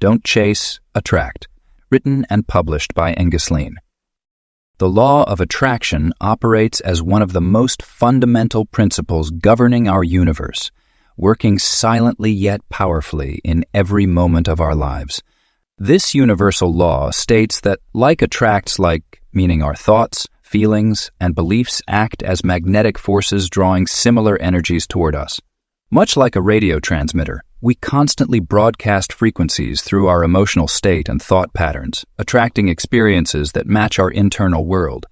Don't Chase, Attract, written and published by Ngasline. The law of attraction operates as one of the most fundamental principles governing our universe, working silently yet powerfully in every moment of our lives. This universal law states that like attracts like, meaning our thoughts, feelings, and beliefs act as magnetic forces drawing similar energies toward us. Much like a radio transmitter, we constantly broadcast frequencies through our emotional state and thought patterns, attracting experiences that match our internal world.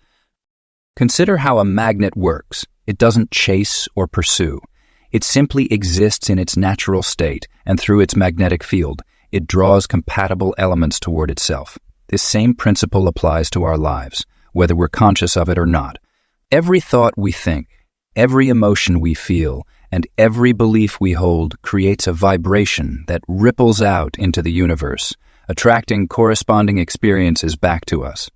Consider how a magnet works. It doesn't chase or pursue. It simply exists in its natural state, and through its magnetic field, it draws compatible elements toward itself. This same principle applies to our lives, whether we're conscious of it or not. Every thought we think, every emotion we feel, and every belief we hold creates a vibration that ripples out into the universe, attracting corresponding experiences back to us.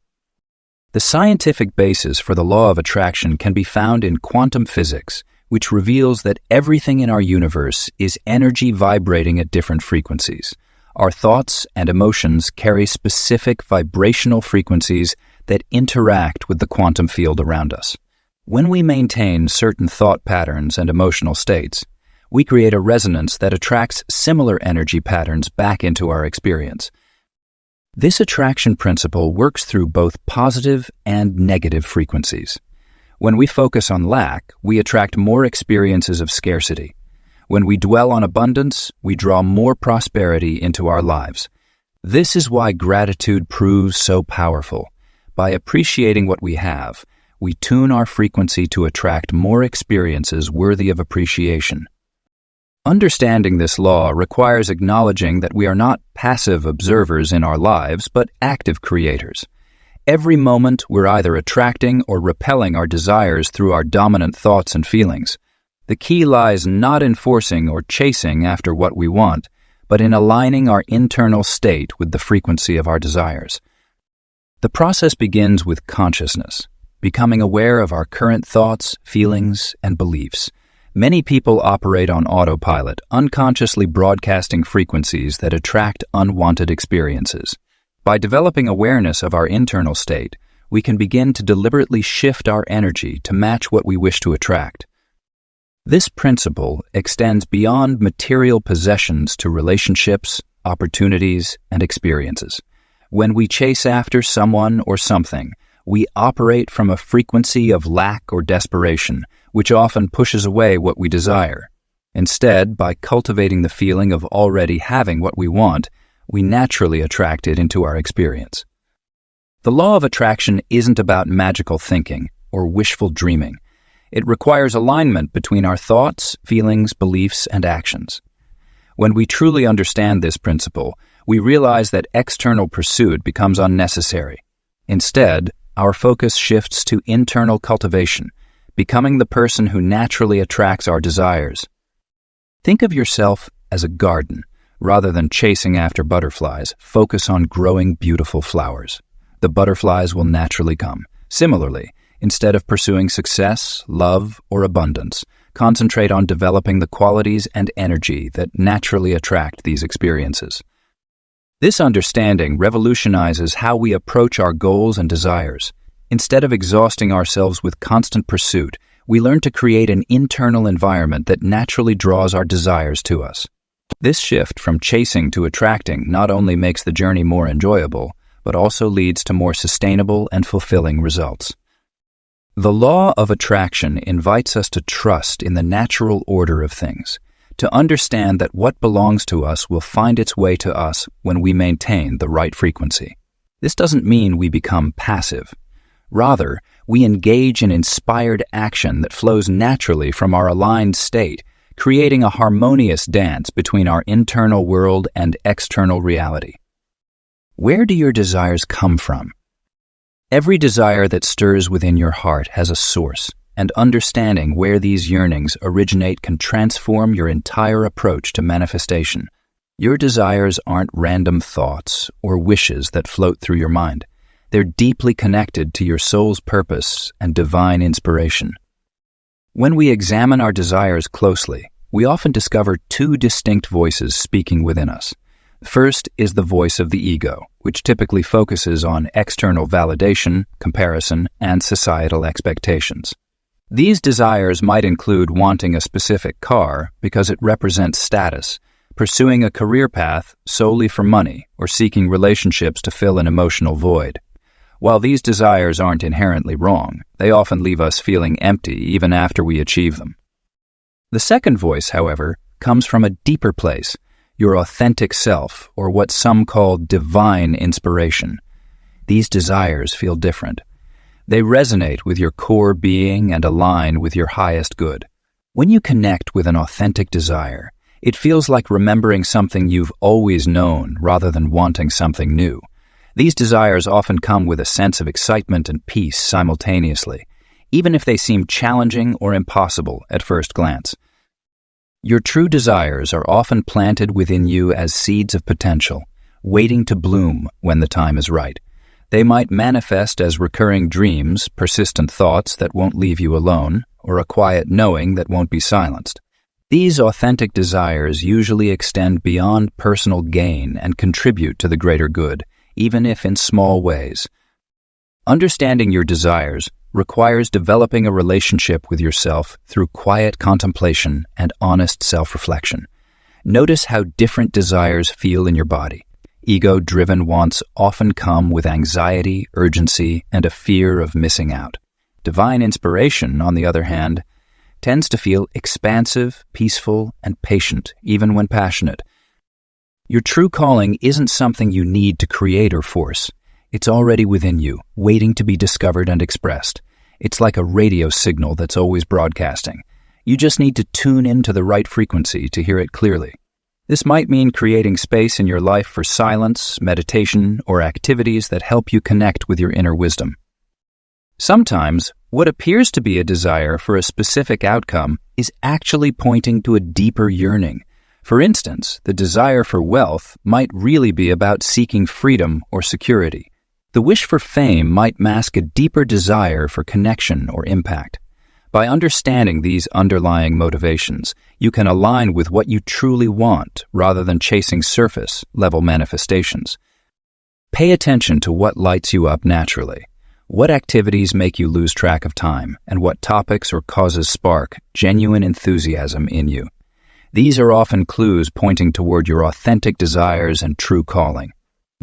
The scientific basis for the law of attraction can be found in quantum physics, which reveals that everything in our universe is energy vibrating at different frequencies. Our thoughts and emotions carry specific vibrational frequencies that interact with the quantum field around us. When we maintain certain thought patterns and emotional states, we create a resonance that attracts similar energy patterns back into our experience. This attraction principle works through both positive and negative frequencies. When we focus on lack, we attract more experiences of scarcity. When we dwell on abundance, we draw more prosperity into our lives. This is why gratitude proves so powerful. By appreciating what we have, we tune our frequency to attract more experiences worthy of appreciation. Understanding this law requires acknowledging that we are not passive observers in our lives, but active creators. Every moment, we're either attracting or repelling our desires through our dominant thoughts and feelings. The key lies not in forcing or chasing after what we want, but in aligning our internal state with the frequency of our desires. The process begins with consciousness, becoming aware of our current thoughts, feelings, and beliefs. Many people operate on autopilot, unconsciously broadcasting frequencies that attract unwanted experiences. By developing awareness of our internal state, we can begin to deliberately shift our energy to match what we wish to attract. This principle extends beyond material possessions to relationships, opportunities, and experiences. When we chase after someone or something, we operate from a frequency of lack or desperation, which often pushes away what we desire. Instead, by cultivating the feeling of already having what we want, we naturally attract it into our experience. The law of attraction isn't about magical thinking or wishful dreaming. It requires alignment between our thoughts, feelings, beliefs, and actions. When we truly understand this principle, we realize that external pursuit becomes unnecessary. Instead, our focus shifts to internal cultivation, becoming the person who naturally attracts our desires. Think of yourself as a garden. Rather than chasing after butterflies, focus on growing beautiful flowers. The butterflies will naturally come. Similarly, instead of pursuing success, love, or abundance, concentrate on developing the qualities and energy that naturally attract these experiences. This understanding revolutionizes how we approach our goals and desires. Instead of exhausting ourselves with constant pursuit, we learn to create an internal environment that naturally draws our desires to us. This shift from chasing to attracting not only makes the journey more enjoyable, but also leads to more sustainable and fulfilling results. The law of attraction invites us to trust in the natural order of things, to understand that what belongs to us will find its way to us when we maintain the right frequency. This doesn't mean we become passive. Rather, we engage in inspired action that flows naturally from our aligned state, creating a harmonious dance between our internal world and external reality. Where do your desires come from? Every desire that stirs within your heart has a source, and understanding where these yearnings originate can transform your entire approach to manifestation. Your desires aren't random thoughts or wishes that float through your mind. They're deeply connected to your soul's purpose and divine inspiration. When we examine our desires closely, we often discover two distinct voices speaking within us. First is the voice of the ego, which typically focuses on external validation, comparison, and societal expectations. These desires might include wanting a specific car because it represents status, pursuing a career path solely for money, or seeking relationships to fill an emotional void. While these desires aren't inherently wrong, they often leave us feeling empty even after we achieve them. The second voice, however, comes from a deeper place, your authentic self, or what some call divine inspiration. These desires feel different. They resonate with your core being and align with your highest good. When you connect with an authentic desire, it feels like remembering something you've always known rather than wanting something new. These desires often come with a sense of excitement and peace simultaneously, even if they seem challenging or impossible at first glance. Your true desires are often planted within you as seeds of potential, waiting to bloom when the time is right. They might manifest as recurring dreams, persistent thoughts that won't leave you alone, or a quiet knowing that won't be silenced. These authentic desires usually extend beyond personal gain and contribute to the greater good, even if in small ways. Understanding your desires requires developing a relationship with yourself through quiet contemplation and honest self-reflection. Notice how different desires feel in your body. Ego-driven wants often come with anxiety, urgency, and a fear of missing out. Divine inspiration, on the other hand, tends to feel expansive, peaceful, and patient, even when passionate. Your true calling isn't something you need to create or force. It's already within you, waiting to be discovered and expressed. It's like a radio signal that's always broadcasting. You just need to tune into the right frequency to hear it clearly. This might mean creating space in your life for silence, meditation, or activities that help you connect with your inner wisdom. Sometimes, what appears to be a desire for a specific outcome is actually pointing to a deeper yearning. For instance, the desire for wealth might really be about seeking freedom or security. The wish for fame might mask a deeper desire for connection or impact. By understanding these underlying motivations, you can align with what you truly want rather than chasing surface-level manifestations. Pay attention to what lights you up naturally. What activities make you lose track of time, and what topics or causes spark genuine enthusiasm in you. These are often clues pointing toward your authentic desires and true calling.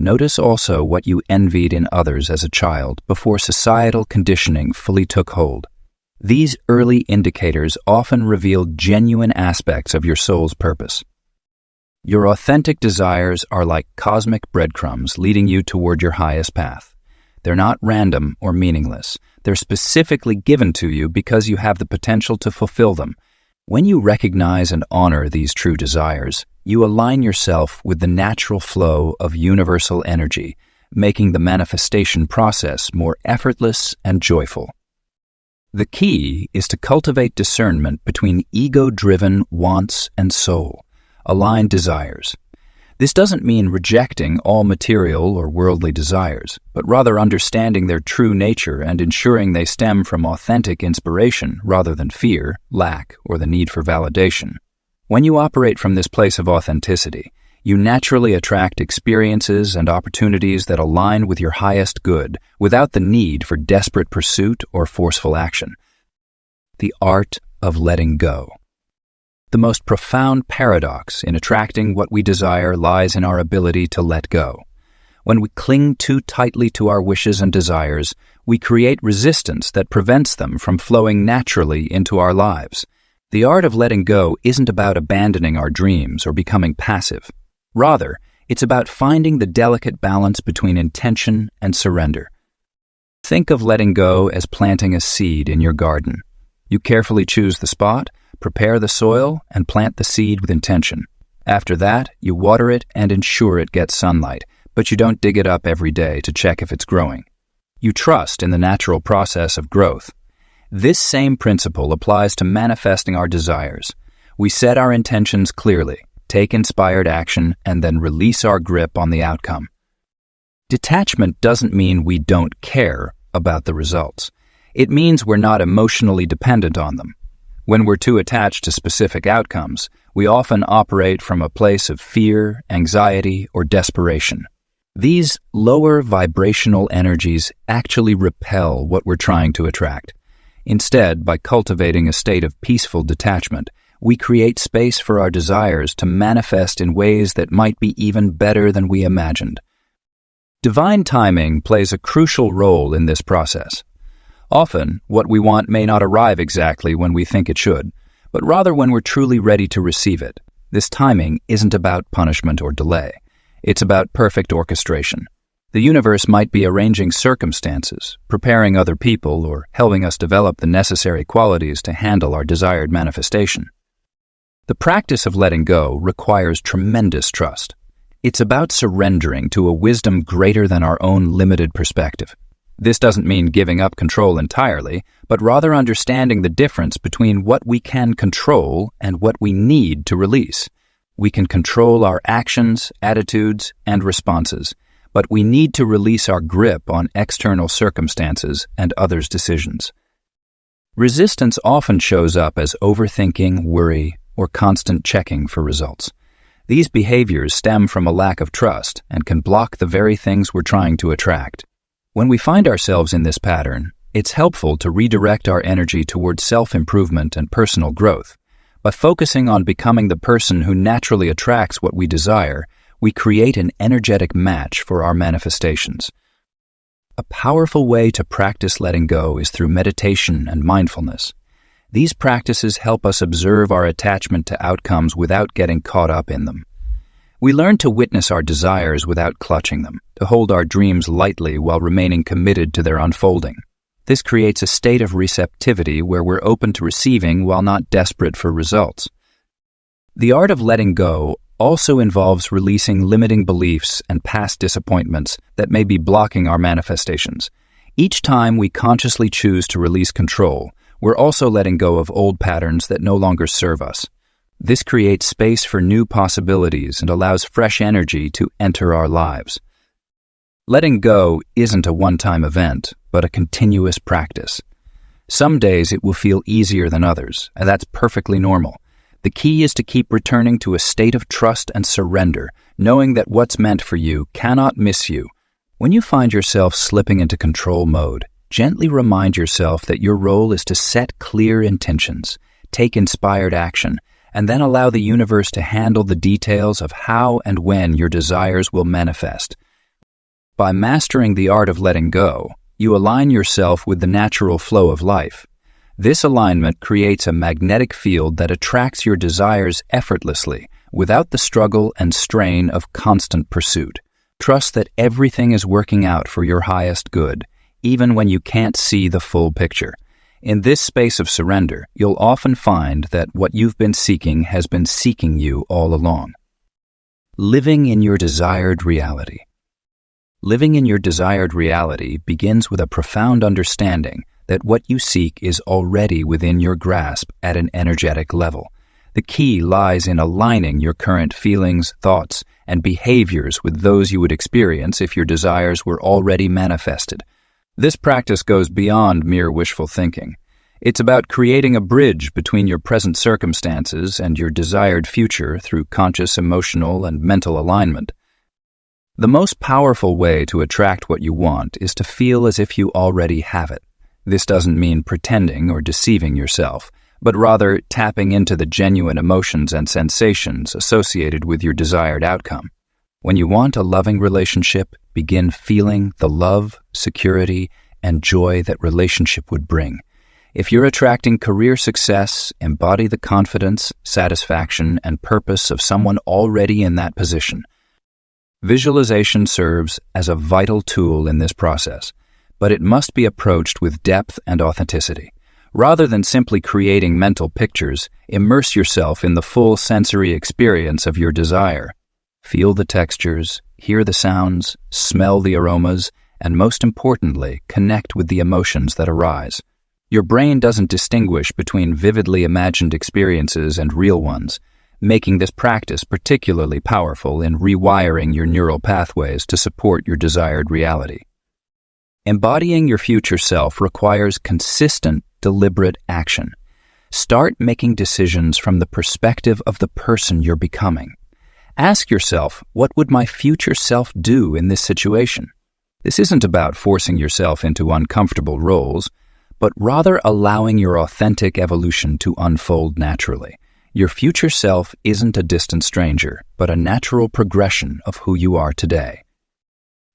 Notice also what you envied in others as a child before societal conditioning fully took hold. These early indicators often reveal genuine aspects of your soul's purpose. Your authentic desires are like cosmic breadcrumbs leading you toward your highest path. They're not random or meaningless. They're specifically given to you because you have the potential to fulfill them. When you recognize and honor these true desires, you align yourself with the natural flow of universal energy, making the manifestation process more effortless and joyful. The key is to cultivate discernment between ego-driven wants and soul-aligned desires. This doesn't mean rejecting all material or worldly desires, but rather understanding their true nature and ensuring they stem from authentic inspiration rather than fear, lack, or the need for validation. When you operate from this place of authenticity, you naturally attract experiences and opportunities that align with your highest good without the need for desperate pursuit or forceful action. The art of letting go. The most profound paradox in attracting what we desire lies in our ability to let go. When we cling too tightly to our wishes and desires, we create resistance that prevents them from flowing naturally into our lives. The art of letting go isn't about abandoning our dreams or becoming passive. Rather, it's about finding the delicate balance between intention and surrender. Think of letting go as planting a seed in your garden. You carefully choose the spot, prepare the soil, and plant the seed with intention. After that, you water it and ensure it gets sunlight, but you don't dig it up every day to check if it's growing. You trust in the natural process of growth. This same principle applies to manifesting our desires. We set our intentions clearly, take inspired action, and then release our grip on the outcome. Detachment doesn't mean we don't care about the results. It means we're not emotionally dependent on them. When we're too attached to specific outcomes, We often operate from a place of fear, anxiety, or desperation. These lower vibrational energies actually repel what we're trying to attract. Instead, by cultivating a state of peaceful detachment, we create space for our desires to manifest in ways that might be even better than we imagined. Divine timing plays a crucial role in this process. Often, what we want may not arrive exactly when we think it should, but rather when we're truly ready to receive it. This timing isn't about punishment or delay. It's about perfect orchestration. The universe might be arranging circumstances, preparing other people, or helping us develop the necessary qualities to handle our desired manifestation. The practice of letting go requires tremendous trust. It's about surrendering to a wisdom greater than our own limited perspective. This doesn't mean giving up control entirely, but rather understanding the difference between what we can control and what we need to release. We can control our actions, attitudes, and responses, but we need to release our grip on external circumstances and others' decisions. Resistance often shows up as overthinking, worry, or constant checking for results. These behaviors stem from a lack of trust and can block the very things we're trying to attract. When we find ourselves in this pattern, it's helpful to redirect our energy towards self-improvement and personal growth. By focusing on becoming the person who naturally attracts what we desire, we create an energetic match for our manifestations. A powerful way to practice letting go is through meditation and mindfulness. These practices help us observe our attachment to outcomes without getting caught up in them. We learn to witness our desires without clutching them, to hold our dreams lightly while remaining committed to their unfolding. This creates a state of receptivity where we're open to receiving while not desperate for results. The art of letting go also involves releasing limiting beliefs and past disappointments that may be blocking our manifestations. Each time we consciously choose to release control, we're also letting go of old patterns that no longer serve us. This creates space for new possibilities and allows fresh energy to enter our lives. Letting go isn't a one-time event, but a continuous practice. Some days it will feel easier than others, and that's perfectly normal. The key is to keep returning to a state of trust and surrender, knowing that what's meant for you cannot miss you. When you find yourself slipping into control mode, gently remind yourself that your role is to set clear intentions, take inspired action, and then allow the universe to handle the details of how and when your desires will manifest. By mastering the art of letting go, you align yourself with the natural flow of life. This alignment creates a magnetic field that attracts your desires effortlessly, without the struggle and strain of constant pursuit. Trust that everything is working out for your highest good, even when you can't see the full picture. In this space of surrender, you'll often find that what you've been seeking has been seeking you all along. Living in your desired reality. Living in your desired reality begins with a profound understanding that what you seek is already within your grasp at an energetic level. The key lies in aligning your current feelings, thoughts, and behaviors with those you would experience if your desires were already manifested. This practice goes beyond mere wishful thinking. It's about creating a bridge between your present circumstances and your desired future through conscious emotional and mental alignment. The most powerful way to attract what you want is to feel as if you already have it. This doesn't mean pretending or deceiving yourself, but rather tapping into the genuine emotions and sensations associated with your desired outcome. When you want a loving relationship, begin feeling the love, security, and joy that relationship would bring. If you're attracting career success, embody the confidence, satisfaction, and purpose of someone already in that position. Visualization serves as a vital tool in this process, but it must be approached with depth and authenticity. Rather than simply creating mental pictures, immerse yourself in the full sensory experience of your desire. Feel the textures, hear the sounds, smell the aromas, and most importantly, connect with the emotions that arise. Your brain doesn't distinguish between vividly imagined experiences and real ones, making this practice particularly powerful in rewiring your neural pathways to support your desired reality. Embodying your future self requires consistent, deliberate action. Start making decisions from the perspective of the person you're becoming. Ask yourself, what would my future self do in this situation? This isn't about forcing yourself into uncomfortable roles, but rather allowing your authentic evolution to unfold naturally. Your future self isn't a distant stranger, but a natural progression of who you are today.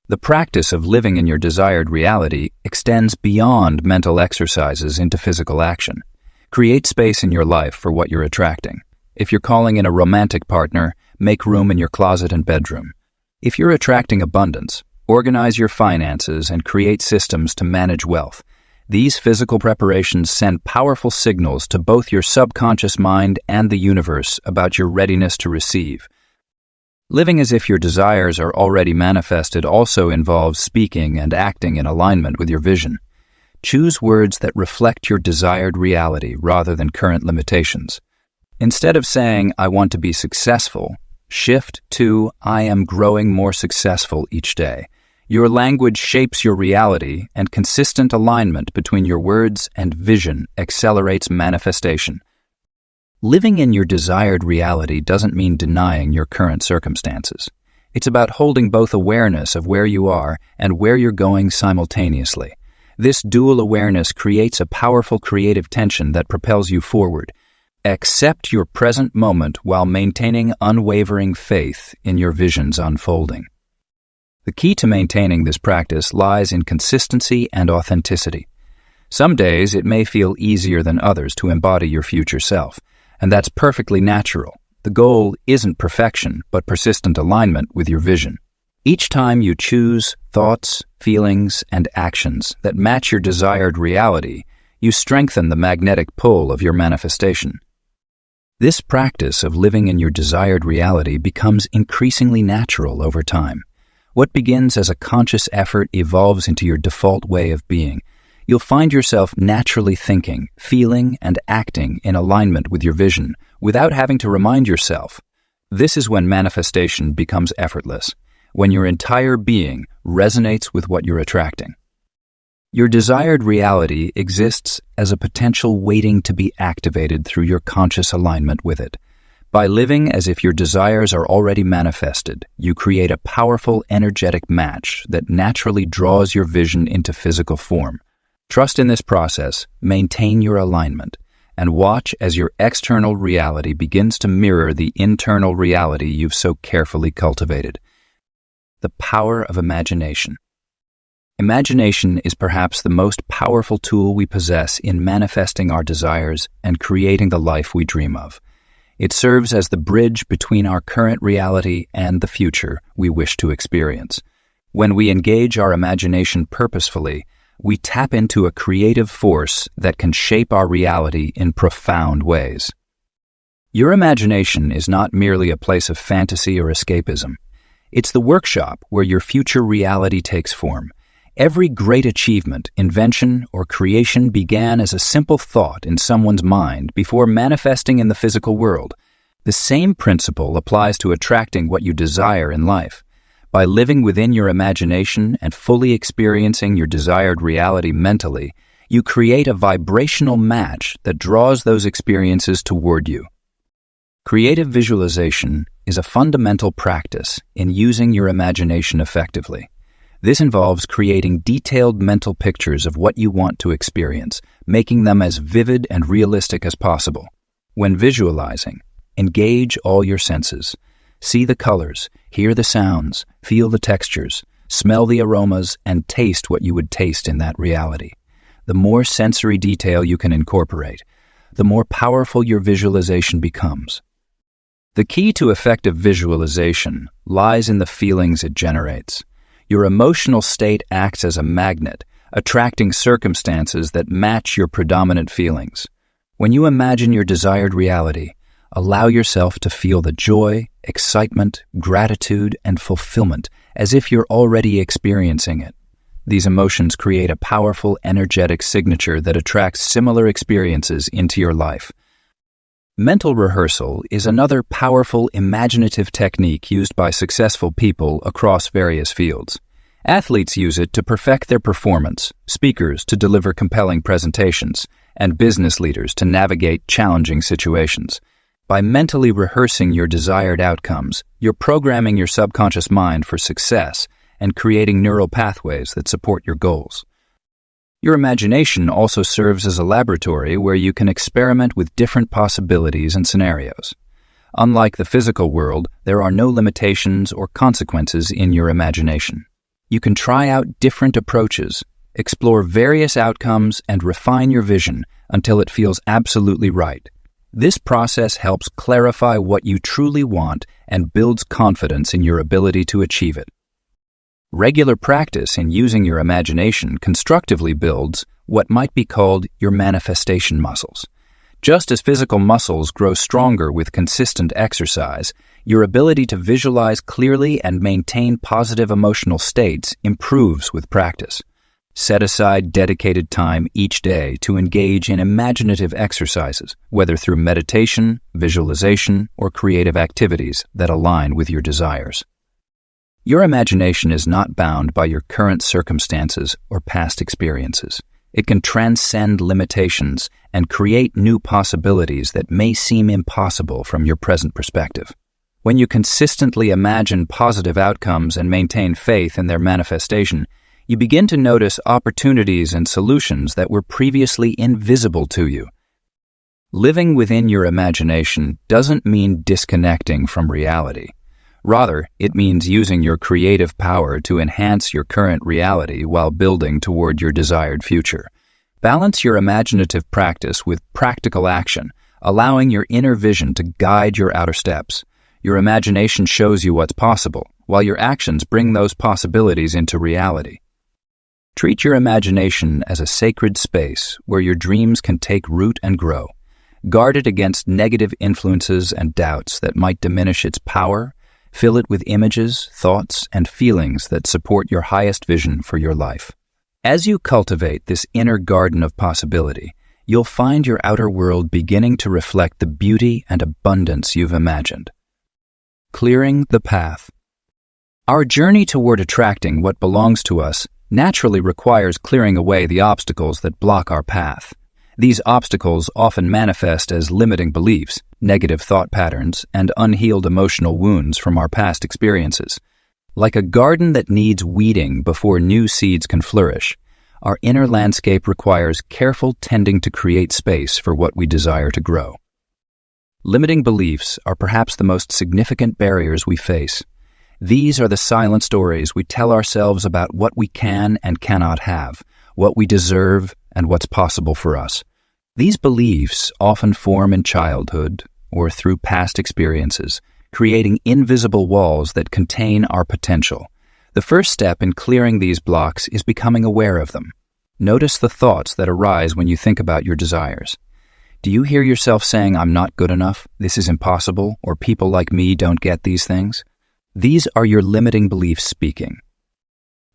The practice of living in your desired reality extends beyond mental exercises into physical action. Create space in your life for what you're attracting. If you're calling in a romantic partner, make room in your closet and bedroom. If you're attracting abundance, organize your finances and create systems to manage wealth. These physical preparations send powerful signals to both your subconscious mind and the universe about your readiness to receive. Living as if your desires are already manifested also involves speaking and acting in alignment with your vision. Choose words that reflect your desired reality rather than current limitations. Instead of saying, "I want to be successful," shift to, "I am growing more successful each day." Your language shapes your reality, and consistent alignment between your words and vision accelerates manifestation. Living in your desired reality doesn't mean denying your current circumstances. It's about holding both awareness of where you are and where you're going simultaneously. This dual awareness creates a powerful creative tension that propels you forward. Accept your present moment while maintaining unwavering faith in your vision's unfolding. The key to maintaining this practice lies in consistency and authenticity. Some days it may feel easier than others to embody your future self, and that's perfectly natural. The goal isn't perfection, but persistent alignment with your vision. Each time you choose thoughts, feelings, and actions that match your desired reality, you strengthen the magnetic pull of your manifestation. This practice of living in your desired reality becomes increasingly natural over time. What begins as a conscious effort evolves into your default way of being. You'll find yourself naturally thinking, feeling, and acting in alignment with your vision without having to remind yourself. This is when manifestation becomes effortless, when your entire being resonates with what you're attracting. Your desired reality exists as a potential waiting to be activated through your conscious alignment with it. By living as if your desires are already manifested, you create a powerful, energetic match that naturally draws your vision into physical form. Trust in this process, maintain your alignment, and watch as your external reality begins to mirror the internal reality you've so carefully cultivated. The power of imagination. Imagination is perhaps the most powerful tool we possess in manifesting our desires and creating the life we dream of. It serves as the bridge between our current reality and the future we wish to experience. When we engage our imagination purposefully, we tap into a creative force that can shape our reality in profound ways. Your imagination is not merely a place of fantasy or escapism. It's the workshop where your future reality takes form. Every great achievement, invention, or creation began as a simple thought in someone's mind before manifesting in the physical world. The same principle applies to attracting what you desire in life. By living within your imagination and fully experiencing your desired reality mentally, you create a vibrational match that draws those experiences toward you. Creative visualization is a fundamental practice in using your imagination effectively. This involves creating detailed mental pictures of what you want to experience, making them as vivid and realistic as possible. When visualizing, engage all your senses. See the colors, hear the sounds, feel the textures, smell the aromas, and taste what you would taste in that reality. The more sensory detail you can incorporate, the more powerful your visualization becomes. The key to effective visualization lies in the feelings it generates. Your emotional state acts as a magnet, attracting circumstances that match your predominant feelings. When you imagine your desired reality, allow yourself to feel the joy, excitement, gratitude, and fulfillment as if you're already experiencing it. These emotions create a powerful, energetic signature that attracts similar experiences into your life. Mental rehearsal is another powerful, imaginative technique used by successful people across various fields. Athletes use it to perfect their performance, speakers to deliver compelling presentations, and business leaders to navigate challenging situations. By mentally rehearsing your desired outcomes, you're programming your subconscious mind for success and creating neural pathways that support your goals. Your imagination also serves as a laboratory where you can experiment with different possibilities and scenarios. Unlike the physical world, there are no limitations or consequences in your imagination. You can try out different approaches, explore various outcomes, and refine your vision until it feels absolutely right. This process helps clarify what you truly want and builds confidence in your ability to achieve it. Regular practice in using your imagination constructively builds what might be called your manifestation muscles. Just as physical muscles grow stronger with consistent exercise, your ability to visualize clearly and maintain positive emotional states improves with practice. Set aside dedicated time each day to engage in imaginative exercises, whether through meditation, visualization, or creative activities that align with your desires. Your imagination is not bound by your current circumstances or past experiences. It can transcend limitations and create new possibilities that may seem impossible from your present perspective. When you consistently imagine positive outcomes and maintain faith in their manifestation, you begin to notice opportunities and solutions that were previously invisible to you. Living within your imagination doesn't mean disconnecting from reality. Rather, it means using your creative power to enhance your current reality while building toward your desired future. Balance your imaginative practice with practical action, allowing your inner vision to guide your outer steps. Your imagination shows you what's possible, while your actions bring those possibilities into reality. Treat your imagination as a sacred space where your dreams can take root and grow. Guard it against negative influences and doubts that might diminish its power. Fill it with images, thoughts, and feelings that support your highest vision for your life. As you cultivate this inner garden of possibility, you'll find your outer world beginning to reflect the beauty and abundance you've imagined. Clearing the path. Our journey toward attracting what belongs to us naturally requires clearing away the obstacles that block our path. These obstacles often manifest as limiting beliefs, negative thought patterns, and unhealed emotional wounds from our past experiences. Like a garden that needs weeding before new seeds can flourish, our inner landscape requires careful tending to create space for what we desire to grow. Limiting beliefs are perhaps the most significant barriers we face. These are the silent stories we tell ourselves about what we can and cannot have, what we deserve, and what's possible for us. These beliefs often form in childhood or through past experiences, creating invisible walls that contain our potential. The first step in clearing these blocks is becoming aware of them. Notice the thoughts that arise when you think about your desires. Do you hear yourself saying, "I'm not good enough, this is impossible," or "people like me don't get these things"? These are your limiting beliefs speaking.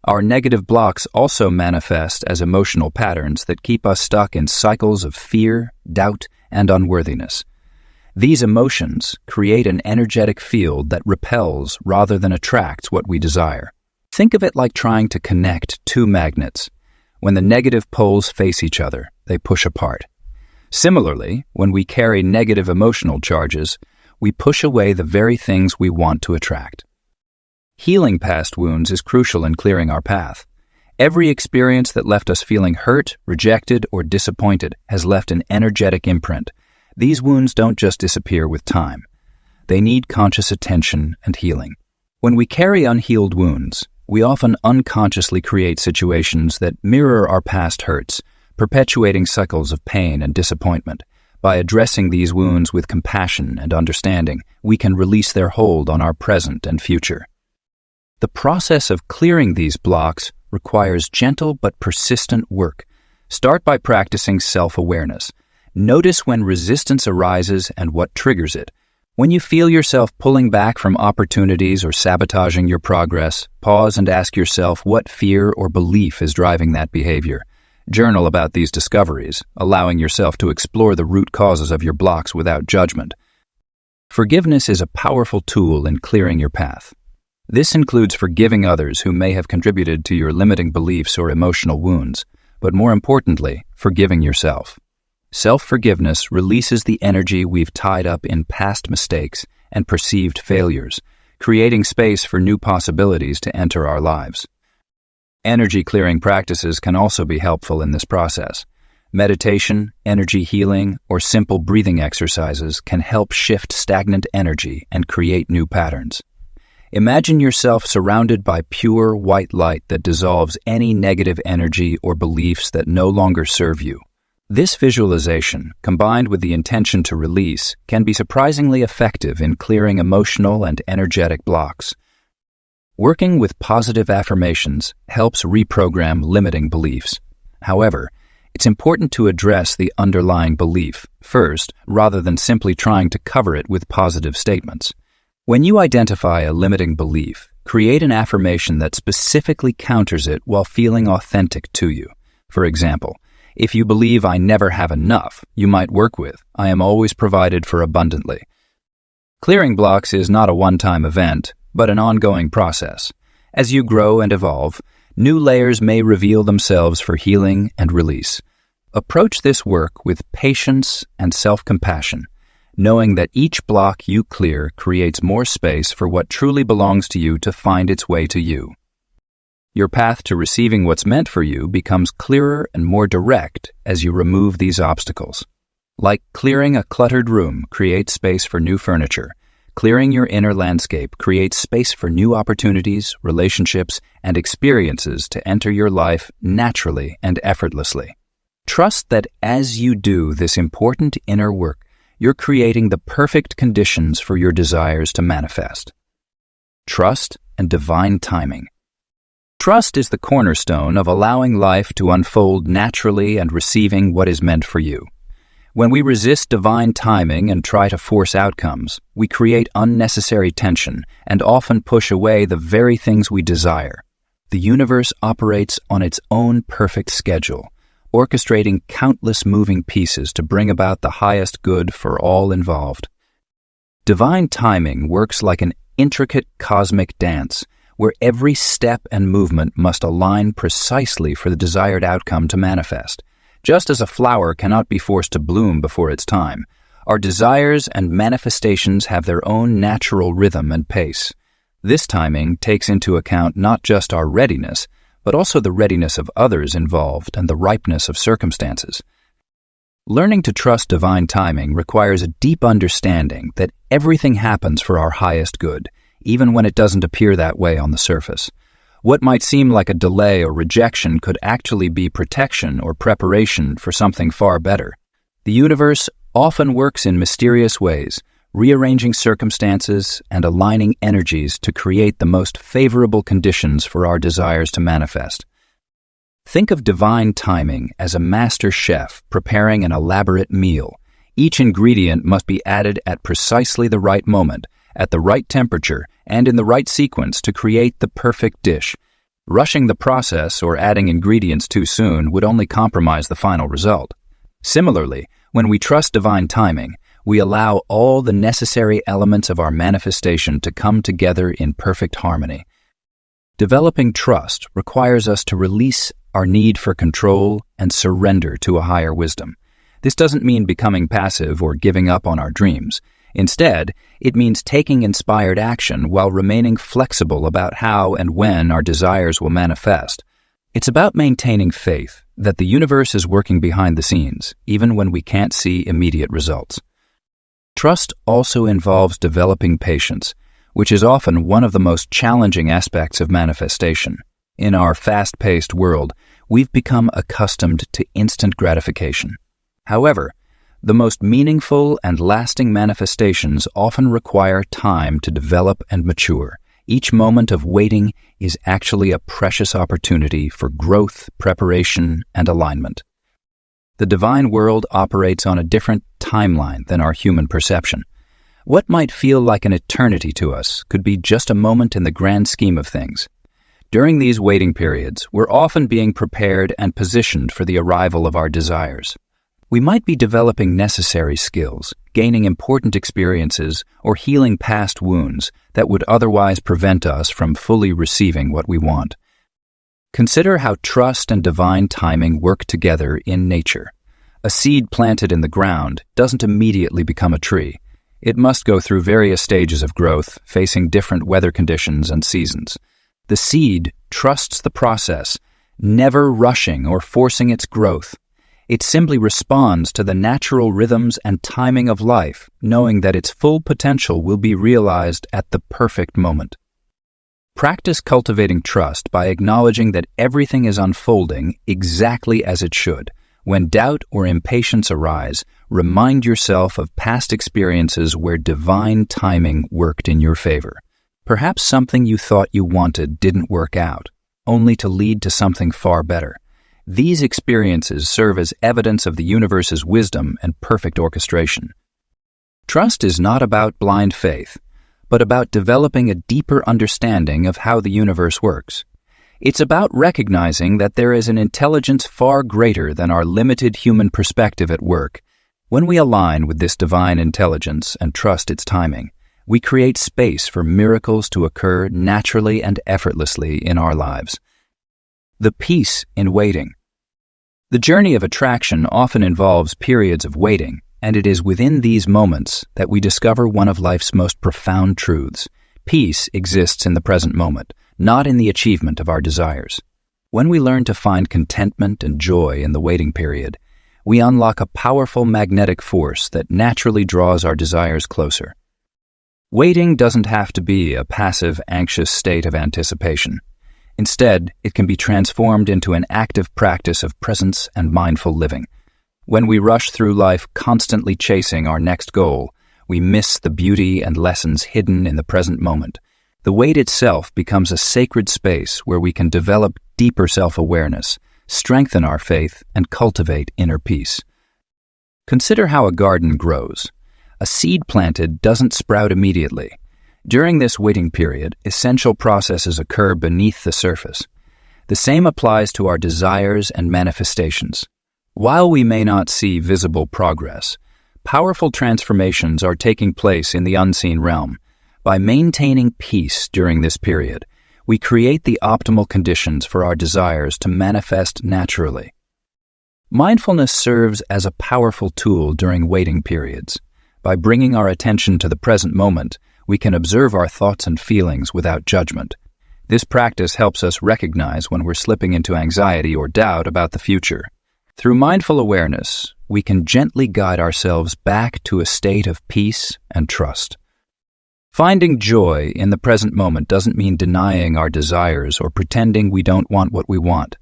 Our negative blocks also manifest as emotional patterns that keep us stuck in cycles of fear, doubt, and unworthiness. These emotions create an energetic field that repels rather than attracts what we desire. Think of it like trying to connect two magnets. When the negative poles face each other, they push apart. Similarly, when we carry negative emotional charges, we push away the very things we want to attract. Healing past wounds is crucial in clearing our path. Every experience that left us feeling hurt, rejected, or disappointed has left an energetic imprint. These wounds don't just disappear with time. They need conscious attention and healing. When we carry unhealed wounds, we often unconsciously create situations that mirror our past hurts, perpetuating cycles of pain and disappointment. By addressing these wounds with compassion and understanding, we can release their hold on our present and future. The process of clearing these blocks requires gentle but persistent work. Start by practicing self-awareness. Notice when resistance arises and what triggers it. When you feel yourself pulling back from opportunities or sabotaging your progress, pause and ask yourself what fear or belief is driving that behavior. Journal about these discoveries, allowing yourself to explore the root causes of your blocks without judgment. Forgiveness is a powerful tool in clearing your path. This includes forgiving others who may have contributed to your limiting beliefs or emotional wounds, but more importantly, forgiving yourself. Self-forgiveness releases the energy we've tied up in past mistakes and perceived failures, creating space for new possibilities to enter our lives. Energy-clearing practices can also be helpful in this process. Meditation, energy healing, or simple breathing exercises can help shift stagnant energy and create new patterns. Imagine yourself surrounded by pure white light that dissolves any negative energy or beliefs that no longer serve you. This visualization, combined with the intention to release, can be surprisingly effective in clearing emotional and energetic blocks. Working with positive affirmations helps reprogram limiting beliefs. However, it's important to address the underlying belief first, rather than simply trying to cover it with positive statements. When you identify a limiting belief, create an affirmation that specifically counters it while feeling authentic to you. For example, if you believe "I never have enough," you might work with "I am always provided for abundantly." Clearing blocks is not a one-time event, but an ongoing process. As you grow and evolve, new layers may reveal themselves for healing and release. Approach this work with patience and self-compassion, knowing that each block you clear creates more space for what truly belongs to you to find its way to you. Your path to receiving what's meant for you becomes clearer and more direct as you remove these obstacles. Like clearing a cluttered room creates space for new furniture, clearing your inner landscape creates space for new opportunities, relationships, and experiences to enter your life naturally and effortlessly. Trust that as you do this important inner work, you're creating the perfect conditions for your desires to manifest. Trust and divine timing. Trust is the cornerstone of allowing life to unfold naturally and receiving what is meant for you. When we resist divine timing and try to force outcomes, we create unnecessary tension and often push away the very things we desire. The universe operates on its own perfect schedule, orchestrating countless moving pieces to bring about the highest good for all involved. Divine timing works like an intricate cosmic dance, where every step and movement must align precisely for the desired outcome to manifest. Just as a flower cannot be forced to bloom before its time, our desires and manifestations have their own natural rhythm and pace. This timing takes into account not just our readiness, but also the readiness of others involved and the ripeness of circumstances. Learning to trust divine timing requires a deep understanding that everything happens for our highest good, even when it doesn't appear that way on the surface. What might seem like a delay or rejection could actually be protection or preparation for something far better. The universe often works in mysterious ways, rearranging circumstances and aligning energies to create the most favorable conditions for our desires to manifest. Think of divine timing as a master chef preparing an elaborate meal. Each ingredient must be added at precisely the right moment, at the right temperature, and in the right sequence to create the perfect dish. Rushing the process or adding ingredients too soon would only compromise the final result. Similarly, when we trust divine timing, we allow all the necessary elements of our manifestation to come together in perfect harmony. Developing trust requires us to release our need for control and surrender to a higher wisdom. This doesn't mean becoming passive or giving up on our dreams. Instead, it means taking inspired action while remaining flexible about how and when our desires will manifest. It's about maintaining faith that the universe is working behind the scenes, even when we can't see immediate results. Trust also involves developing patience, which is often one of the most challenging aspects of manifestation. In our fast-paced world, we've become accustomed to instant gratification. However, the most meaningful and lasting manifestations often require time to develop and mature. Each moment of waiting is actually a precious opportunity for growth, preparation, and alignment. The divine world operates on a different timeline than our human perception. What might feel like an eternity to us could be just a moment in the grand scheme of things. During these waiting periods, we're often being prepared and positioned for the arrival of our desires. We might be developing necessary skills, gaining important experiences, or healing past wounds that would otherwise prevent us from fully receiving what we want. Consider how trust and divine timing work together in nature. A seed planted in the ground doesn't immediately become a tree. It must go through various stages of growth, facing different weather conditions and seasons. The seed trusts the process, never rushing or forcing its growth. It simply responds to the natural rhythms and timing of life, knowing that its full potential will be realized at the perfect moment. Practice cultivating trust by acknowledging that everything is unfolding exactly as it should. When doubt or impatience arise, remind yourself of past experiences where divine timing worked in your favor. Perhaps something you thought you wanted didn't work out, only to lead to something far better. These experiences serve as evidence of the universe's wisdom and perfect orchestration. Trust is not about blind faith, but about developing a deeper understanding of how the universe works. It's about recognizing that there is an intelligence far greater than our limited human perspective at work. When we align with this divine intelligence and trust its timing, we create space for miracles to occur naturally and effortlessly in our lives. The peace in waiting. The journey of attraction often involves periods of waiting, and it is within these moments that we discover one of life's most profound truths. Peace exists in the present moment, not in the achievement of our desires. When we learn to find contentment and joy in the waiting period, we unlock a powerful magnetic force that naturally draws our desires closer. Waiting doesn't have to be a passive, anxious state of anticipation. Instead, it can be transformed into an active practice of presence and mindful living. When we rush through life constantly chasing our next goal, we miss the beauty and lessons hidden in the present moment. The wait itself becomes a sacred space where we can develop deeper self-awareness, strengthen our faith, and cultivate inner peace. Consider how a garden grows. A seed planted doesn't sprout immediately. During this waiting period, essential processes occur beneath the surface. The same applies to our desires and manifestations. While we may not see visible progress, powerful transformations are taking place in the unseen realm. By maintaining peace during this period, we create the optimal conditions for our desires to manifest naturally. Mindfulness serves as a powerful tool during waiting periods. By bringing our attention to the present moment, we can observe our thoughts and feelings without judgment. This practice helps us recognize when we're slipping into anxiety or doubt about the future. Through mindful awareness, we can gently guide ourselves back to a state of peace and trust. Finding joy in the present moment doesn't mean denying our desires or pretending we don't want what we want.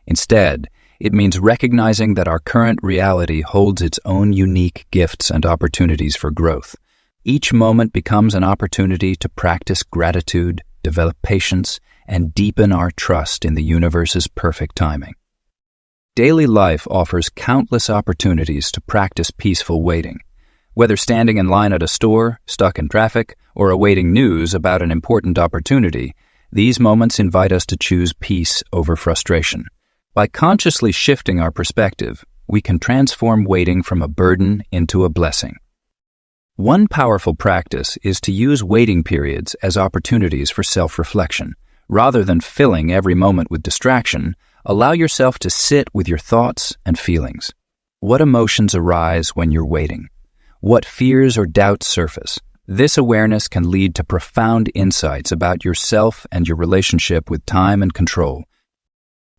Instead, it means recognizing that our current reality holds its own unique gifts and opportunities for growth. Each moment becomes an opportunity to practice gratitude, develop patience, and deepen our trust in the universe's perfect timing. Daily life offers countless opportunities to practice peaceful waiting. Whether standing in line at a store, stuck in traffic, or awaiting news about an important opportunity, these moments invite us to choose peace over frustration. By consciously shifting our perspective, we can transform waiting from a burden into a blessing. One powerful practice is to use waiting periods as opportunities for self-reflection. Rather than filling every moment with distraction, allow yourself to sit with your thoughts and feelings. What emotions arise when you're waiting? What fears or doubts surface? This awareness can lead to profound insights about yourself and your relationship with time and control.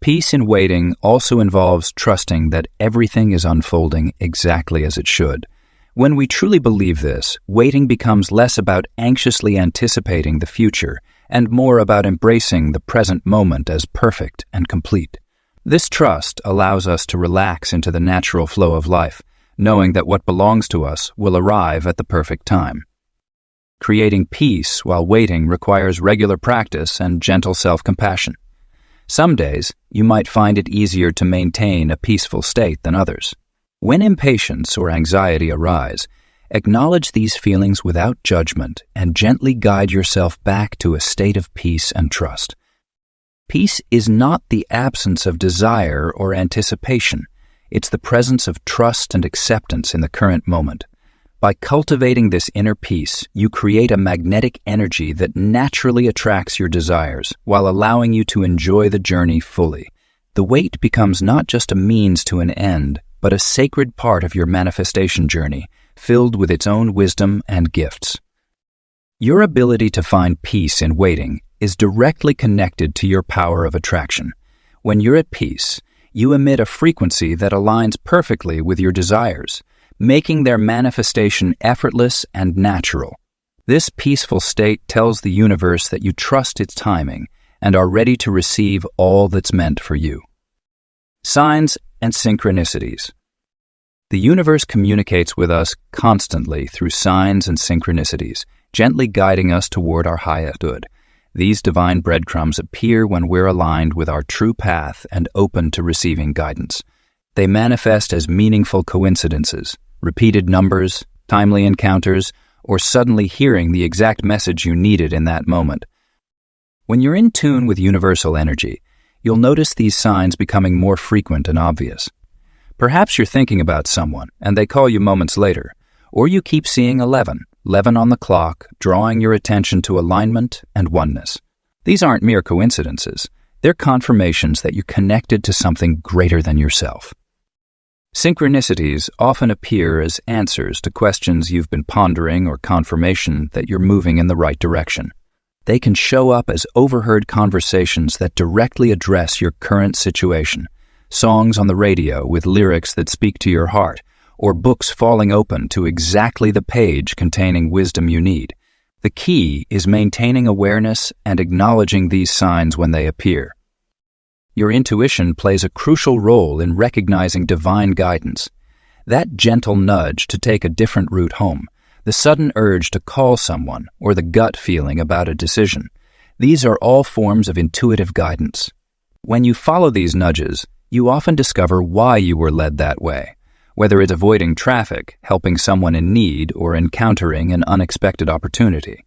Peace in waiting also involves trusting that everything is unfolding exactly as it should. When we truly believe this, waiting becomes less about anxiously anticipating the future and more about embracing the present moment as perfect and complete. This trust allows us to relax into the natural flow of life, knowing that what belongs to us will arrive at the perfect time. Creating peace while waiting requires regular practice and gentle self-compassion. Some days, you might find it easier to maintain a peaceful state than others. When impatience or anxiety arise, acknowledge these feelings without judgment and gently guide yourself back to a state of peace and trust. Peace is not the absence of desire or anticipation. It's the presence of trust and acceptance in the current moment. By cultivating this inner peace, you create a magnetic energy that naturally attracts your desires while allowing you to enjoy the journey fully. The wait becomes not just a means to an end, but a sacred part of your manifestation journey, filled with its own wisdom and gifts. Your ability to find peace in waiting is directly connected to your power of attraction. When you're at peace, you emit a frequency that aligns perfectly with your desires, making their manifestation effortless and natural. This peaceful state tells the universe that you trust its timing and are ready to receive all that's meant for you. Signs and Synchronicities. The universe communicates with us constantly through signs and synchronicities, gently guiding us toward our highest good. These divine breadcrumbs appear when we're aligned with our true path and open to receiving guidance. They manifest as meaningful coincidences, repeated numbers, timely encounters, or suddenly hearing the exact message you needed in that moment. When you're in tune with universal energy, you'll notice these signs becoming more frequent and obvious. Perhaps you're thinking about someone and they call you moments later, or you keep seeing 11 on the clock, drawing your attention to alignment and oneness. These aren't mere coincidences. They're confirmations that you're connected to something greater than yourself. Synchronicities often appear as answers to questions you've been pondering or confirmation that you're moving in the right direction. They can show up as overheard conversations that directly address your current situation, songs on the radio with lyrics that speak to your heart, or books falling open to exactly the page containing wisdom you need. The key is maintaining awareness and acknowledging these signs when they appear. Your intuition plays a crucial role in recognizing divine guidance. That gentle nudge to take a different route home, the sudden urge to call someone, or the gut feeling about a decision. These are all forms of intuitive guidance. When you follow these nudges, you often discover why you were led that way, whether it's avoiding traffic, helping someone in need, or encountering an unexpected opportunity.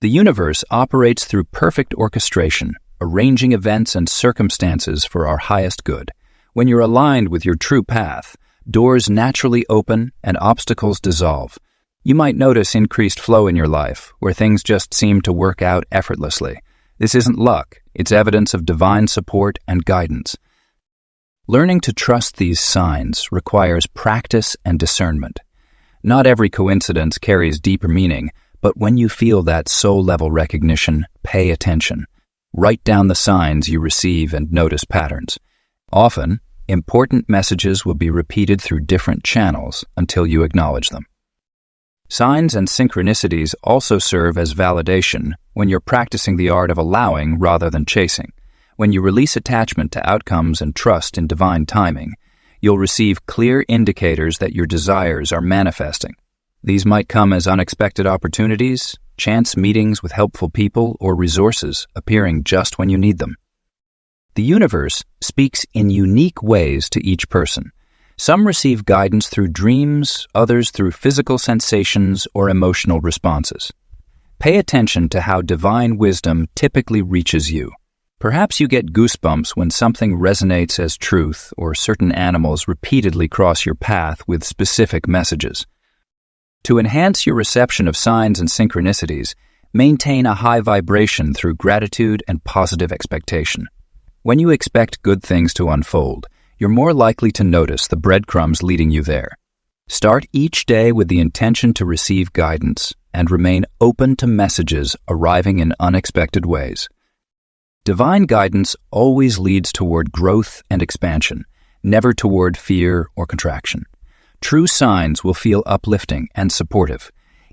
The universe operates through perfect orchestration, arranging events and circumstances for our highest good. When you're aligned with your true path, doors naturally open and obstacles dissolve. You might notice increased flow in your life, where things just seem to work out effortlessly. This isn't luck, it's evidence of divine support and guidance. Learning to trust these signs requires practice and discernment. Not every coincidence carries deeper meaning, but when you feel that soul-level recognition, pay attention. Write down the signs you receive and notice patterns. Often, important messages will be repeated through different channels until you acknowledge them. Signs and synchronicities also serve as validation when you're practicing the art of allowing rather than chasing. When you release attachment to outcomes and trust in divine timing, you'll receive clear indicators that your desires are manifesting. These might come as unexpected opportunities, chance meetings with helpful people, or resources appearing just when you need them. The universe speaks in unique ways to each person. Some receive guidance through dreams, others through physical sensations or emotional responses. Pay attention to how divine wisdom typically reaches you. Perhaps you get goosebumps when something resonates as truth, or certain animals repeatedly cross your path with specific messages. To enhance your reception of signs and synchronicities, maintain a high vibration through gratitude and positive expectation. When you expect good things to unfold, you're more likely to notice the breadcrumbs leading you there. Start each day with the intention to receive guidance and remain open to messages arriving in unexpected ways. Divine guidance always leads toward growth and expansion, never toward fear or contraction. True signs will feel uplifting and supportive,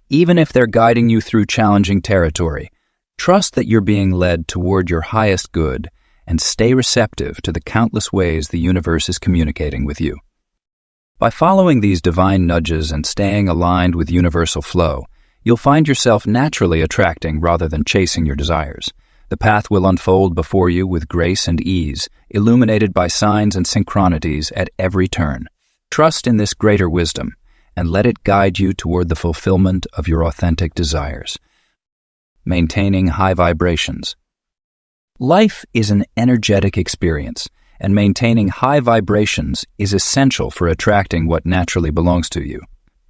even if they're guiding you through challenging territory. Trust that you're being led toward your highest good and stay receptive to the countless ways the universe is communicating with you. By following these divine nudges and staying aligned with universal flow, you'll find yourself naturally attracting rather than chasing your desires. The path will unfold before you with grace and ease, illuminated by signs and synchronities at every turn. Trust in this greater wisdom, and let it guide you toward the fulfillment of your authentic desires. Maintaining high vibrations. Life is an energetic experience, and maintaining high vibrations is essential for attracting what naturally belongs to you.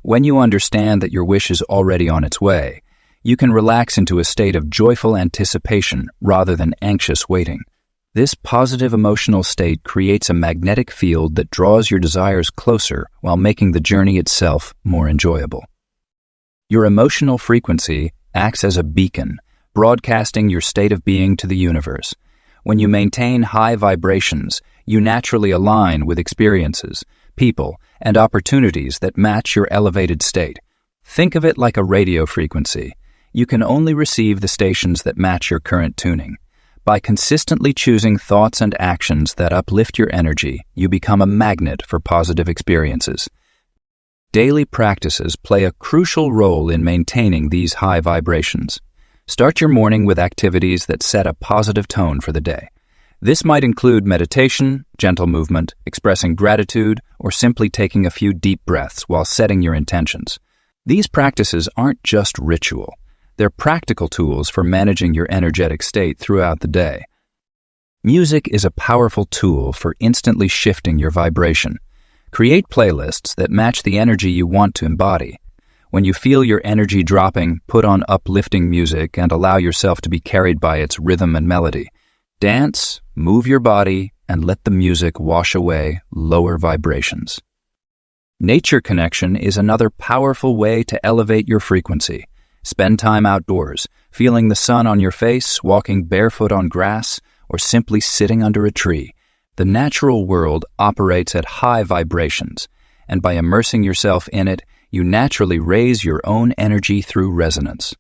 When you understand that your wish is already on its way, you can relax into a state of joyful anticipation rather than anxious waiting. This positive emotional state creates a magnetic field that draws your desires closer while making the journey itself more enjoyable. Your emotional frequency acts as a beacon, broadcasting your state of being to the universe. When you maintain high vibrations, you naturally align with experiences, people, and opportunities that match your elevated state. Think of it like a radio frequency. You can only receive the stations that match your current tuning. By consistently choosing thoughts and actions that uplift your energy, you become a magnet for positive experiences. Daily practices play a crucial role in maintaining these high vibrations. Start your morning with activities that set a positive tone for the day. This might include meditation, gentle movement, expressing gratitude, or simply taking a few deep breaths while setting your intentions. These practices aren't just ritual. They're practical tools for managing your energetic state throughout the day. Music is a powerful tool for instantly shifting your vibration. Create playlists that match the energy you want to embody. When you feel your energy dropping, put on uplifting music and allow yourself to be carried by its rhythm and melody. Dance, move your body, and let the music wash away lower vibrations. Nature connection is another powerful way to elevate your frequency. Spend time outdoors, feeling the sun on your face, walking barefoot on grass, or simply sitting under a tree. The natural world operates at high vibrations, and by immersing yourself in it, you naturally raise your own energy through resonance.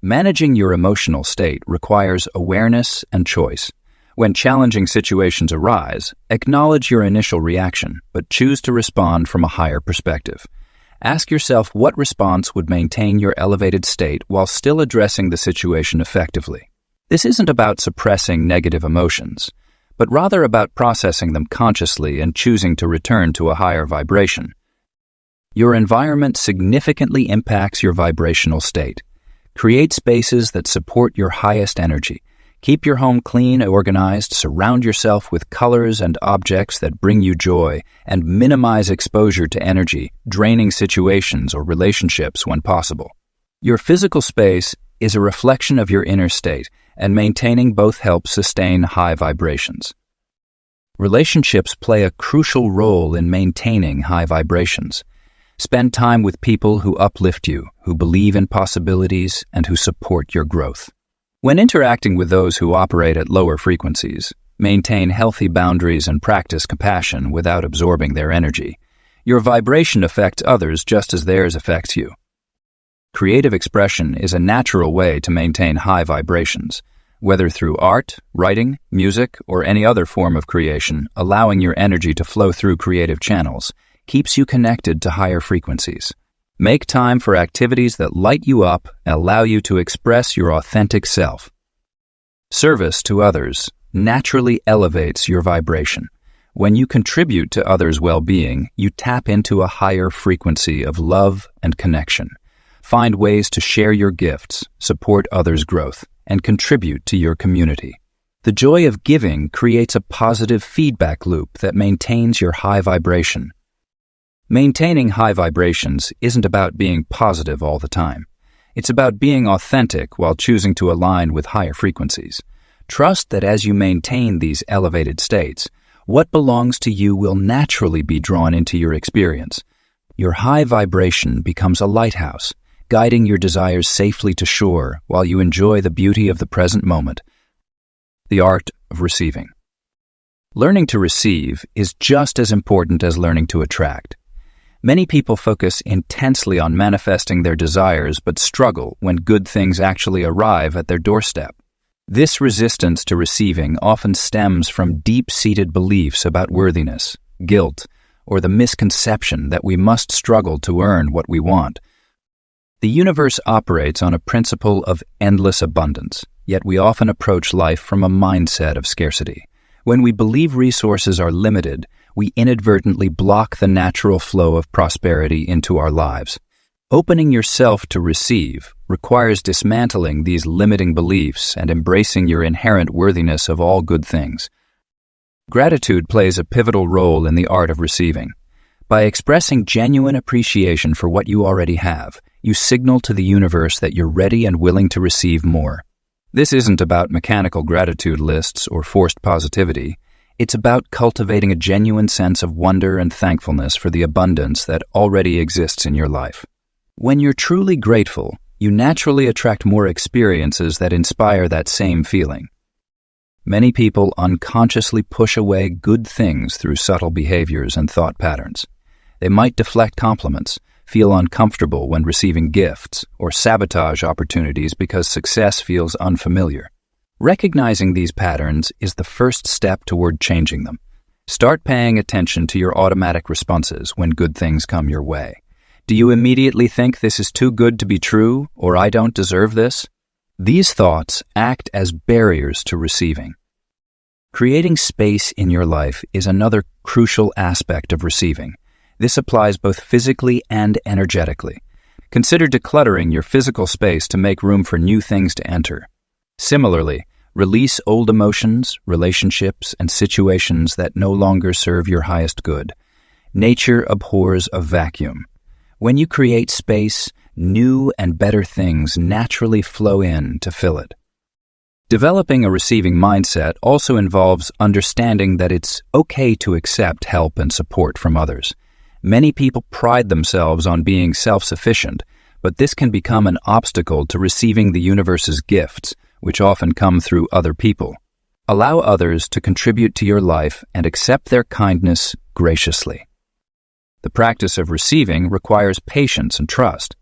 Managing your emotional state requires awareness and choice. When challenging situations arise, acknowledge your initial reaction, but choose to respond from a higher perspective. Ask yourself what response would maintain your elevated state while still addressing the situation effectively. This isn't about suppressing negative emotions, but rather about processing them consciously and choosing to return to a higher vibration. Your environment significantly impacts your vibrational state. Create spaces that support your highest energy. Keep your home clean and organized, surround yourself with colors and objects that bring you joy, and minimize exposure to energy, draining situations or relationships when possible. Your physical space is a reflection of your inner state, and maintaining both helps sustain high vibrations. Relationships play a crucial role in maintaining high vibrations. Spend time with people who uplift you, who believe in possibilities, and who support your growth. When interacting with those who operate at lower frequencies, maintain healthy boundaries and practice compassion without absorbing their energy. Your vibration affects others just as theirs affects you. Creative expression is a natural way to maintain high vibrations. Whether through art, writing, music, or any other form of creation, allowing your energy to flow through creative channels keeps you connected to higher frequencies. Make time for activities that light you up and allow you to express your authentic self. Service to others naturally elevates your vibration. When you contribute to others' well-being, you tap into a higher frequency of love and connection. Find ways to share your gifts, support others' growth, and contribute to your community. The joy of giving creates a positive feedback loop that maintains your high vibration. Maintaining high vibrations isn't about being positive all the time. It's about being authentic while choosing to align with higher frequencies. Trust that as you maintain these elevated states, what belongs to you will naturally be drawn into your experience. Your high vibration becomes a lighthouse, guiding your desires safely to shore while you enjoy the beauty of the present moment. The art of receiving. Learning to receive is just as important as learning to attract. Many people focus intensely on manifesting their desires but struggle when good things actually arrive at their doorstep. This resistance to receiving often stems from deep-seated beliefs about worthiness, guilt, or the misconception that we must struggle to earn what we want. The universe operates on a principle of endless abundance, yet we often approach life from a mindset of scarcity. When we believe resources are limited, we inadvertently block the natural flow of prosperity into our lives. Opening yourself to receive requires dismantling these limiting beliefs and embracing your inherent worthiness of all good things. Gratitude plays a pivotal role in the art of receiving. By expressing genuine appreciation for what you already have, you signal to the universe that you're ready and willing to receive more. This isn't about mechanical gratitude lists or forced positivity. It's about cultivating a genuine sense of wonder and thankfulness for the abundance that already exists in your life. When you're truly grateful, you naturally attract more experiences that inspire that same feeling. Many people unconsciously push away good things through subtle behaviors and thought patterns. They might deflect compliments, feel uncomfortable when receiving gifts, or sabotage opportunities because success feels unfamiliar. Recognizing these patterns is the first step toward changing them. Start paying attention to your automatic responses when good things come your way. Do you immediately think this is too good to be true, or I don't deserve this? These thoughts act as barriers to receiving. Creating space in your life is another crucial aspect of receiving. This applies both physically and energetically. Consider decluttering your physical space to make room for new things to enter. Similarly, release old emotions, relationships, and situations that no longer serve your highest good. Nature abhors a vacuum. When you create space, new and better things naturally flow in to fill it. Developing a receiving mindset also involves understanding that it's okay to accept help and support from others. Many people pride themselves on being self-sufficient, but this can become an obstacle to receiving the universe's gifts, which often come through other people. Allow others to contribute to your life and accept their kindness graciously. The practice of receiving requires patience and trust.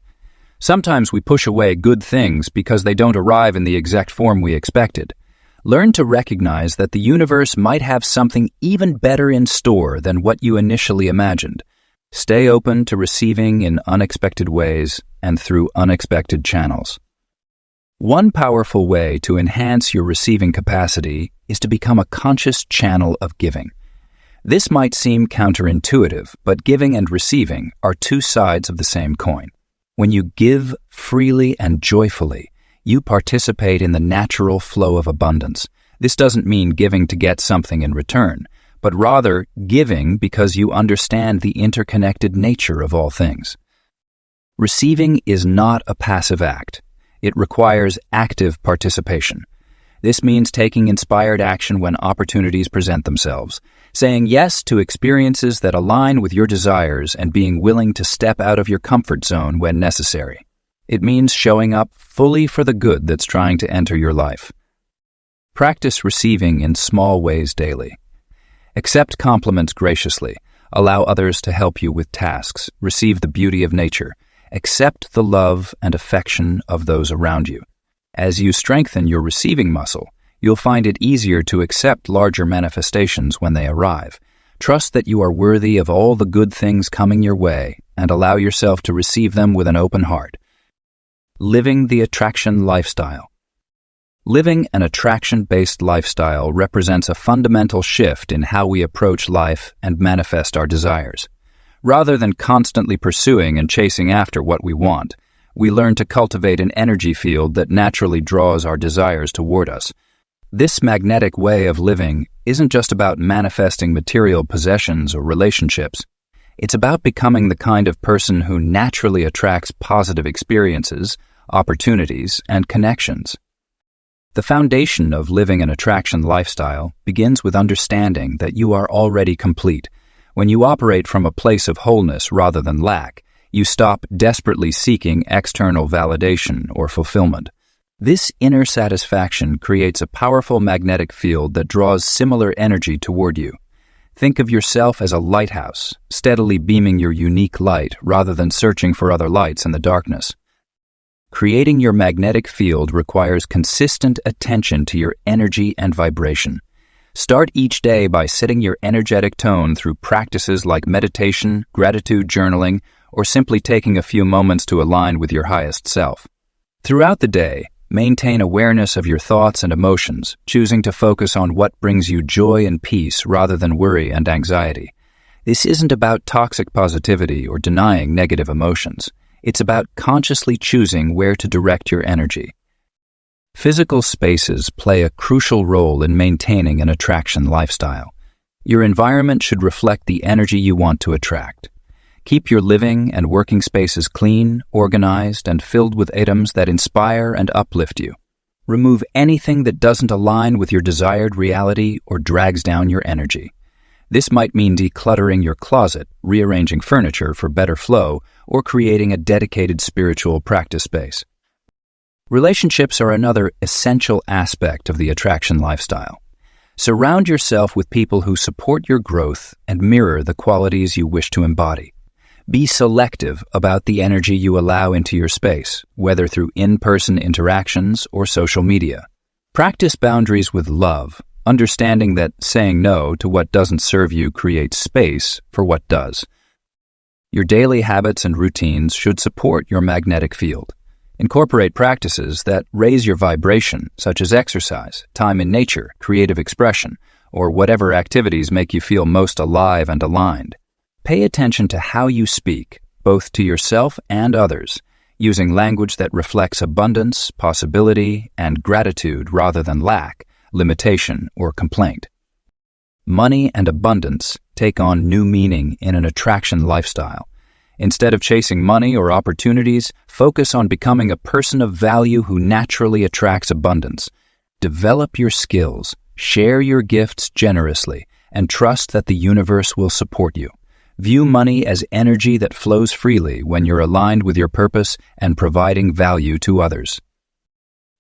Sometimes we push away good things because they don't arrive in the exact form we expected. Learn to recognize that the universe might have something even better in store than what you initially imagined. Stay open to receiving in unexpected ways and through unexpected channels. One powerful way to enhance your receiving capacity is to become a conscious channel of giving. This might seem counterintuitive, but giving and receiving are two sides of the same coin. When you give freely and joyfully, you participate in the natural flow of abundance. This doesn't mean giving to get something in return, but rather giving because you understand the interconnected nature of all things. Receiving is not a passive act. It requires active participation. This means taking inspired action when opportunities present themselves, saying yes to experiences that align with your desires, and being willing to step out of your comfort zone when necessary. It means showing up fully for the good that's trying to enter your life. Practice receiving in small ways daily. Accept compliments graciously. Allow others to help you with tasks. Receive the beauty of nature. Accept the love and affection of those around you. As you strengthen your receiving muscle, you'll find it easier to accept larger manifestations when they arrive. Trust that you are worthy of all the good things coming your way and allow yourself to receive them with an open heart. Living the attraction lifestyle. Living an attraction-based lifestyle represents a fundamental shift in how we approach life and manifest our desires. Rather than constantly pursuing and chasing after what we want, we learn to cultivate an energy field that naturally draws our desires toward us. This magnetic way of living isn't just about manifesting material possessions or relationships. It's about becoming the kind of person who naturally attracts positive experiences, opportunities, and connections. The foundation of living an attraction lifestyle begins with understanding that you are already complete. When you operate from a place of wholeness rather than lack, you stop desperately seeking external validation or fulfillment. This inner satisfaction creates a powerful magnetic field that draws similar energy toward you. Think of yourself as a lighthouse, steadily beaming your unique light rather than searching for other lights in the darkness. Creating your magnetic field requires consistent attention to your energy and vibration. Start each day by setting your energetic tone through practices like meditation, gratitude journaling, or simply taking a few moments to align with your highest self. Throughout the day, maintain awareness of your thoughts and emotions, choosing to focus on what brings you joy and peace rather than worry and anxiety. This isn't about toxic positivity or denying negative emotions. It's about consciously choosing where to direct your energy. Physical spaces play a crucial role in maintaining an attraction lifestyle. Your environment should reflect the energy you want to attract. Keep your living and working spaces clean, organized, and filled with items that inspire and uplift you. Remove anything that doesn't align with your desired reality or drags down your energy. This might mean decluttering your closet, rearranging furniture for better flow, or creating a dedicated spiritual practice space. Relationships are another essential aspect of the attraction lifestyle. Surround yourself with people who support your growth and mirror the qualities you wish to embody. Be selective about the energy you allow into your space, whether through in-person interactions or social media. Practice boundaries with love, understanding that saying no to what doesn't serve you creates space for what does. Your daily habits and routines should support your magnetic field. Incorporate practices that raise your vibration, such as exercise, time in nature, creative expression, or whatever activities make you feel most alive and aligned. Pay attention to how you speak, both to yourself and others, using language that reflects abundance, possibility, and gratitude rather than lack, limitation, or complaint. Money and abundance take on new meaning in an attraction lifestyle. Instead of chasing money or opportunities, focus on becoming a person of value who naturally attracts abundance. Develop your skills, share your gifts generously, and trust that the universe will support you. View money as energy that flows freely when you're aligned with your purpose and providing value to others.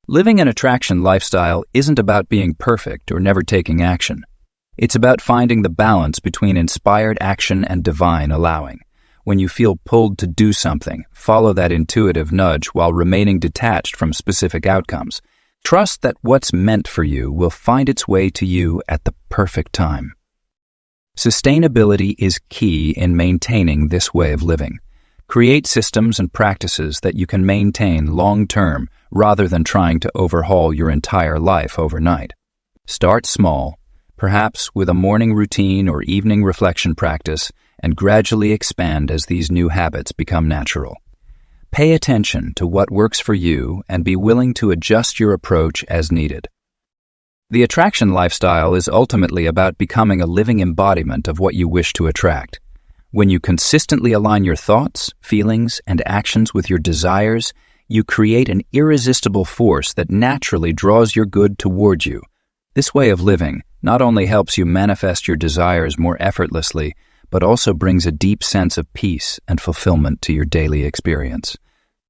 Living an attraction lifestyle isn't about being perfect or never taking action. It's about finding the balance between inspired action and divine allowing. When you feel pulled to do something, follow that intuitive nudge while remaining detached from specific outcomes. Trust that what's meant for you will find its way to you at the perfect time. Sustainability is key in maintaining this way of living. Create systems and practices that you can maintain long-term rather than trying to overhaul your entire life overnight. Start small, perhaps with a morning routine or evening reflection practice, and gradually expand as these new habits become natural. Pay attention to what works for you and be willing to adjust your approach as needed. The attraction lifestyle is ultimately about becoming a living embodiment of what you wish to attract. When you consistently align your thoughts, feelings, and actions with your desires, you create an irresistible force that naturally draws your good toward you. This way of living not only helps you manifest your desires more effortlessly, but also brings a deep sense of peace and fulfillment to your daily experience.